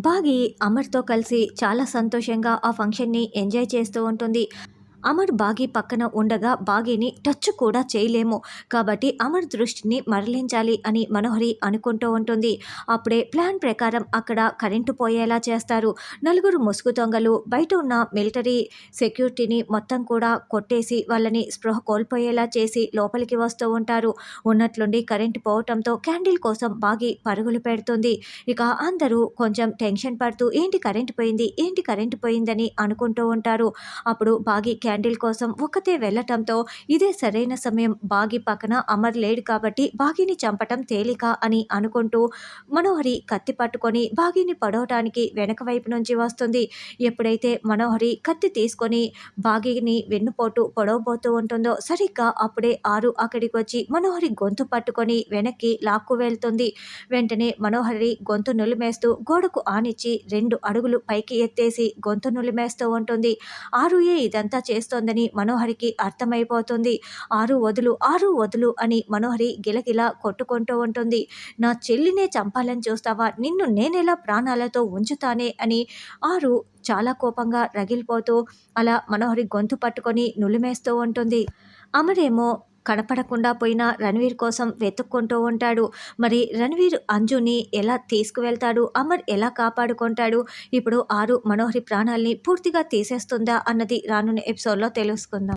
బాగి అమర్‌తో కలిసి చాలా సంతోషంగా ఆ ఫంక్షన్‌ని ఎంజాయ్ చేస్తూ ఉంటుంది. అమర్ బాగి పక్కన ఉండగా బాగిని టచ్ కూడా చేయలేము. కాబట్టి అమర్ దృష్టిని మరలించాలి అని మనోహరి అనుకుంటూ ఉంటుంది. అప్పుడే ప్లాన్ ప్రకారం అక్కడ కరెంటు పోయేలా చేస్తారు. నలుగురు ముసుగు దొంగలు బయట ఉన్న మిలిటరీ సెక్యూరిటీని మొత్తం కూడా కొట్టేసి వాళ్ళని స్పృహ కోల్పోయేలా చేసి లోపలికి వస్తూ ఉంటారు. ఉన్నట్లుండి కరెంటు పోవటంతో క్యాండిల్ కోసం బాగి పరుగులు పెడుతుంది. ఇక అందరూ కొంచెం టెన్షన్ పడుతూ ఏంటి కరెంటు పోయిందని అనుకుంటూ ఉంటారు. అప్పుడు బాగి క్యాండిల్ కోసం ఒక్కతే వెళ్ళటంతో ఇదే సరైన సమయం, బాగి పక్కన అమర్ లేడు కాబట్టి బాగిని చంపటం తేలిక అని అనుకుంటూ మనోహరి కత్తి పట్టుకొని బాగిని పడవటానికి వెనక వైపు నుంచి వస్తుంది. ఎప్పుడైతే మనోహరి కత్తి తీసుకొని బాగిని వెన్నుపోటు పొడవబోతూ ఉంటుందో సరిగ్గా అప్పుడే ఆరు అక్కడికి వచ్చి మనోహరి గొంతు పట్టుకొని వెనక్కి లాక్కు వెళ్తుంది. వెంటనే మనోహరి గొంతు నులిమేస్తూ గోడకు ఆనిచ్చి 2 అడుగులు పైకి ఎత్తేసి గొంతు నులిమేస్తూ ఉంటుంది. ఆరుయే ఇదంతా చేస్తోందని మనోహరికి అర్థమైపోతుంది. ఆరు వదులు అని మనోహరి గిలగిలా కొట్టుకుంటూ ఉంటుంది. నా చెల్లినే చంపాలని చూస్తావా, నిన్ను నేనెలా ప్రాణాలతో ఉంచుతానే అని ఆరు చాలా కోపంగా రగిలిపోతూ అలా మనోహరి గొంతు పట్టుకొని నులిమేస్తూ ఉంటుంది. అమరేమో కనపడకుండా పోయిన రణవీర్ కోసం వెతుక్కుంటూ ఉంటాడు. మరి రణవీర్ అంజుని ఎలా తీసుకువెళ్తాడు, అమర్ ఎలా కాపాడుకుంటాడు, ఇప్పుడు ఆరు మనోహరి ప్రాణాల్ని పూర్తిగా తీసేస్తుందా అన్నది రానున్న ఎపిసోడ్లో తెలుసుకుందాం.